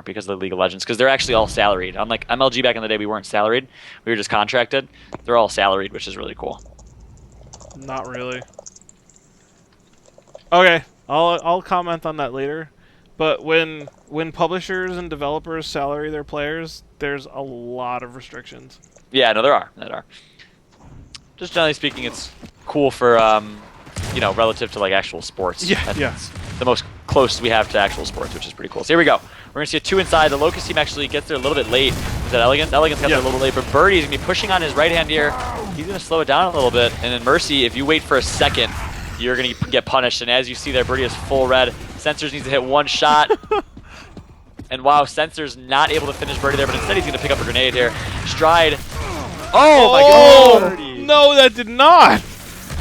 because of the League of Legends, because they're actually all salaried. Unlike MLG back in the day, we weren't salaried. We were just contracted. They're all salaried, which is really cool. Not really. Okay, I'll comment on that later. But when publishers and developers salary their players, there's a lot of restrictions. Yeah, no, there are. Just generally speaking, it's cool for you know, relative to like actual sports. Yeah, yeah. It's the most close we have to actual sports, which is pretty cool. So here we go. We're gonna see a 2 inside. The Locust team actually gets there a little bit late. Is that Elegance? Elegance got there a little late, but Birdie's gonna be pushing on his right hand here. He's gonna slow it down a little bit, and then Mercy, if you wait for a second, you're gonna get punished. And as you see there, Birdie is full red. Sensors needs to hit one shot. And wow, Sensor's not able to finish Birdie there, but instead he's gonna pick up a grenade here. Stride. Oh my god! Birdie. No, that did not.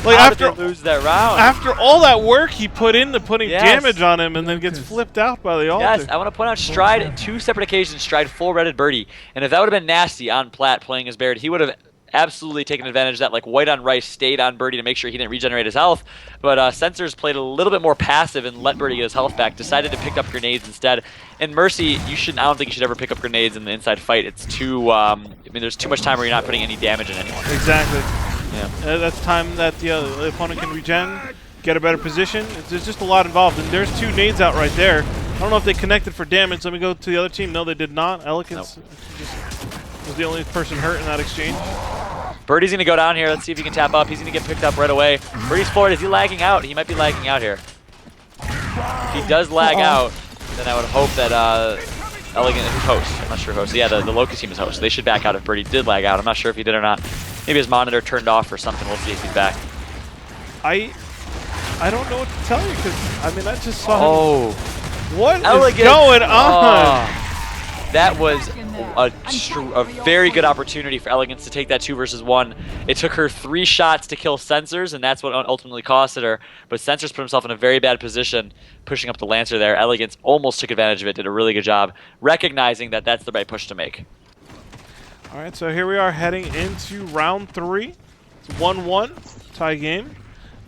Like How after did they lose that round? After all that work he put into putting damage on him, and then gets flipped out by the altar. Yes, I want to point out Stride, 2 separate occasions, Stride full redded Birdie. And if that would have been nasty on Platt playing as Baird, he would have absolutely taken advantage of that. Like white on rice stayed on Birdie to make sure he didn't regenerate his health. But Sensors played a little bit more passive and let Birdie get his health back. Decided to pick up grenades instead. And Mercy, I don't think you should ever pick up grenades in the inside fight. It's too, I mean, there's too much time where you're not putting any damage in anyone. Exactly. Yeah. That's time that the opponent can regen, get a better position. There's just a lot involved, and there's 2 nades out right there. I don't know if they connected for damage. Let me go to the other team. No, they did not. Elegance was the only person hurt in that exchange. Birdie's going to go down here. Let's see if he can tap up. He's going to get picked up right away. Birdie's forward. Is he lagging out? He might be lagging out here. If he does lag out, then I would hope that Elegant is host. I'm not sure host. Yeah, the Locust team is host. They should back out if Birdie did lag out. I'm not sure if he did or not. Maybe his monitor turned off or something. We'll see if he's back. I don't know what to tell you, because, I mean, I just saw him. What is going on? That was a very good opportunity for Elegance to take that 2 versus 1. It took her 3 shots to kill Sensors, and that's what ultimately costed her. But Sensors put himself in a very bad position, pushing up the Lancer there. Elegance almost took advantage of it, did a really good job, recognizing that that's the right push to make. All right, so here we are heading into round 3. It's 1-1, tie game.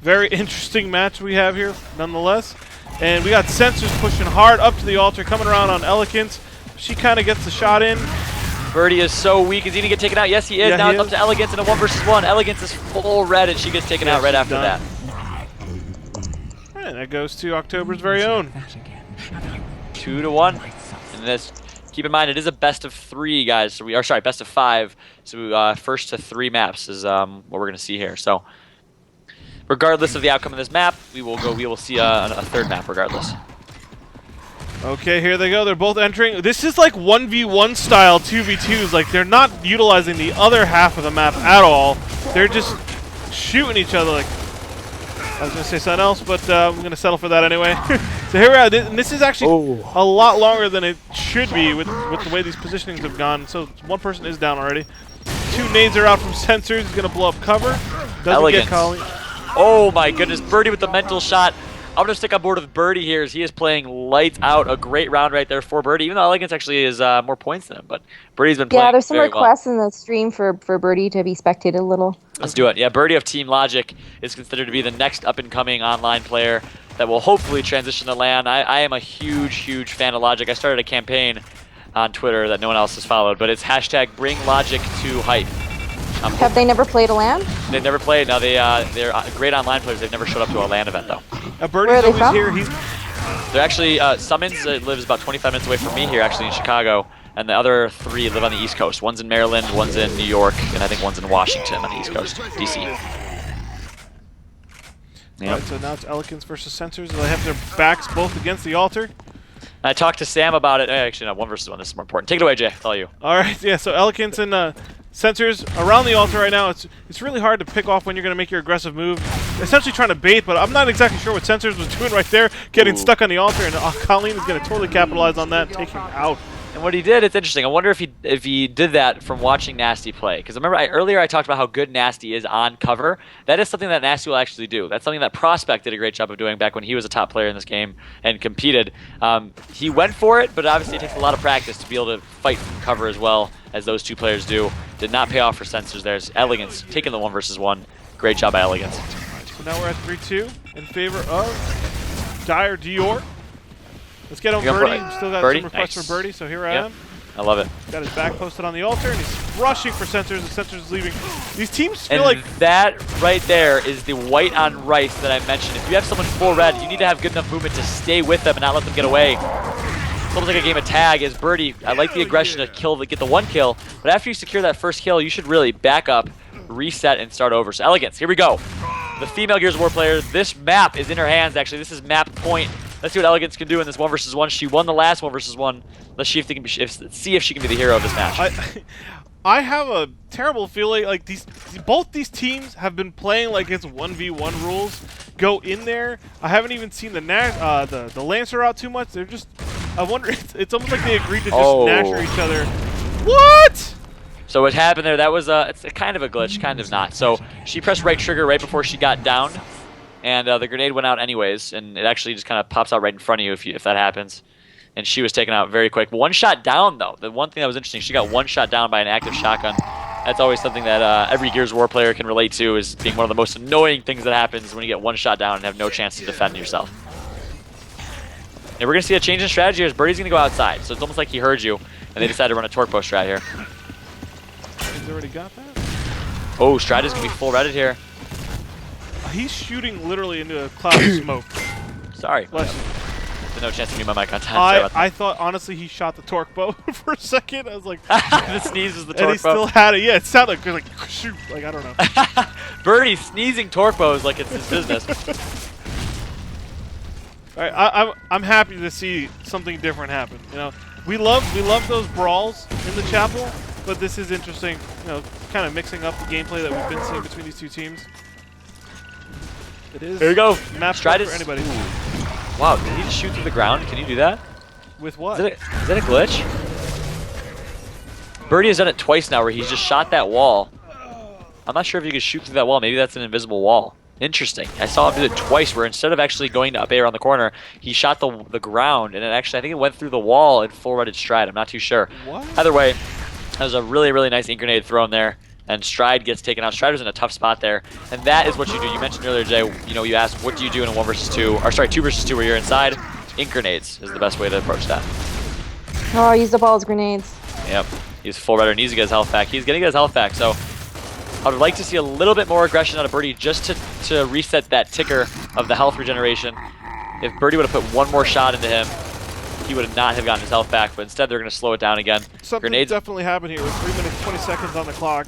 Very interesting match we have here, nonetheless. And we got Sensors pushing hard up to the altar, coming around on Elegance. She kind of gets the shot in. Birdie is so weak. Is he going to get taken out? Yes, he is. Yeah, now it's up to Elegance in a 1 versus 1. Elegance is full red, and she gets taken out right after that. All right, that goes to October's very own. 2-1. And this, keep in mind, it is a best of 3, guys. So we are best of 5. So first to 3 maps is what we're going to see here. So regardless of the outcome of this map, we will see a 3rd map regardless. Okay, here they go. They're both entering. This is like 1v1 style 2v2s. Like, they're not utilizing the other half of the map at all. They're just shooting each other. Like, I was going to say something else, but I'm going to settle for that anyway. So here we are. This is actually a lot longer than it should be with the way these positionings have gone. So 1 person is down already. 2 nades are out from Sensors. He's going to blow up cover. Doesn't get Colleen. Oh my goodness. Birdie with the mental shot. I'm going to stick on board with Birdie here as he is playing lights out. A great round right there for Birdie, even though Elegance actually is more points than him. But Birdie's been playing there's some very requests well in the stream for Birdie to be spectated a little. Let's do it. Yeah, Birdie of Team Logic is considered to be the next up-and-coming online player that will hopefully transition to LAN. I am a huge, huge fan of Logic. I started a campaign on Twitter that no one else has followed, but it's hashtag Bring Logic to Hype. Have they never played a LAN? They've never played. No, they're great online players. They've never showed up to a LAN event, though. Birdie's always here. They're actually, Summons lives about 25 minutes away from me here, actually, in Chicago. And the other 3 live on the East Coast. One's in Maryland, one's in New York, and I think one's in Washington on the East Coast, D.C. Yep. All right, so now it's Elegance versus Sensors. They have their backs both against the altar. I talked to Sam about it. Actually, no, 1 versus 1. This is more important. Take it away, Jay. I'll tell you. All right, yeah, so Elegance and Sensors around the altar right now. It's really hard to pick off when you're going to make your aggressive move. Essentially trying to bait, but I'm not exactly sure what Sensors was doing right there, getting stuck on the altar, and Colleen is going to totally capitalize on that, take him out. And what he did, it's interesting. I wonder if he did that from watching Nasty play. Because remember, earlier I talked about how good Nasty is on cover. That is something that Nasty will actually do. That's something that Prospect did a great job of doing back when he was a top player in this game and competed. He went for it, but obviously it takes a lot of practice to be able to fight from cover as well as those 2 players do. Did not pay off for Sensors. There's Elegance taking the 1 versus 1. Great job by Elegance. So now we're at 3-2 in favor of Dior. Let's get on You got Birdie. Birdie? Still got Birdie? some requests Nice. for Birdie, so here I Yep. am. I love it. Got his back posted on the altar, and he's rushing for Sensors, and Sensors is leaving. These teams feel And like... that right there is the white on rice that I mentioned. If you have someone full red, you need to have good enough movement to stay with them and not let them get away. It's almost like a game of tag as Birdie. I like the aggression to get the one kill, but after you secure that first kill, you should really back up, reset, and start over. So Elegance, here we go. The female Gears of War player, this map is in her hands actually. This is map point. Let's see what Elegance can do in this 1v1. She won the last 1v1. Let's see if they can see if she can be the hero of this match. I have a terrible feeling like both these teams have been playing like it's 1v1 rules. Go in there. I haven't even seen the Lancer out too much. They're just, I wonder, it's almost like they agreed to just nasher each other. What? So what happened there, that was it's a kind of a glitch, kind of not. So she pressed right trigger right before she got down, and the grenade went out anyways, and it actually just kind of pops out right in front of you if that happens. And she was taken out very quick. One shot down, though. The one thing that was interesting, she got one shot down by an active shotgun. That's always something that every Gears of War player can relate to, is being one of the most annoying things that happens when you get one shot down and have no chance to defend yourself. And we're going to see a change in strategy as Birdie's going to go outside. So it's almost like he heard you, and they decided to run a torque bow strat here. He's already got that? Oh, Strat is going to be full redded here. He's shooting literally into a cloud of smoke. Sorry. Bless you. No chance to mute my mic on time. I thought, honestly, he shot the torque bow for a second. I was like... The sneeze was the torque bow. And he still had it. Yeah, it sounded like shoot. Like, I don't know. Birdie sneezing torque bows like it's his business. All right, I'm happy to see something different happen. You know, we love those brawls in the chapel, but this is interesting. You know, kind of mixing up the gameplay that we've been seeing between these two teams. It is. Here we go. Map for anybody. Wow, did he just shoot through the ground? Can you do that? With what? Is that a glitch? Birdie has done it twice now where he's just shot that wall. I'm not sure if you can shoot through that wall. Maybe that's an invisible wall. Interesting. I saw him do it twice where instead of actually going to up A around the corner, he shot the ground, and it actually, I think it went through the wall in full redded Stride. I'm not too sure. What? Either way, that was a really, really nice ink grenade thrown there. And Stride gets taken out. Stride was in a tough spot there. And that is what you do. You mentioned earlier, Jay, you know, you asked, what do you do in a 1 versus 2, or sorry, 2 versus 2 where you're inside? Ink grenades is the best way to approach that. Oh, I used up all his grenades. Yep. He's full redder, needs to get his health back. He's going to get his health back, so I would like to see a little bit more aggression out of Birdie just to reset that ticker of the health regeneration. If Birdie would have put one more shot into him, he would not have gotten his health back, but instead they're going to slow it down again. Something definitely happened here with 3 minutes 20 seconds on the clock.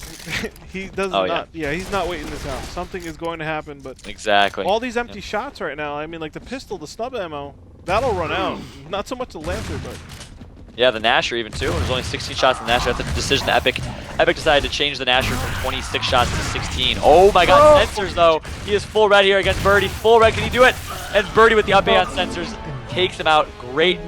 He does not. Yeah, he's not waiting this out. Something is going to happen, but exactly. All these empty shots right now. I mean, like the pistol, the snub ammo, that'll run out. Not so much the Lancer, but yeah, the Nasher even too. There's only 16 shots in the Nasher. That's a decision that Epic decided to change the Nasher from 26 shots to 16. Oh my God, Sensors though. He is full red here against Birdie. Full red, can he do it? And Birdie with the up A on Sensors takes him out. Great.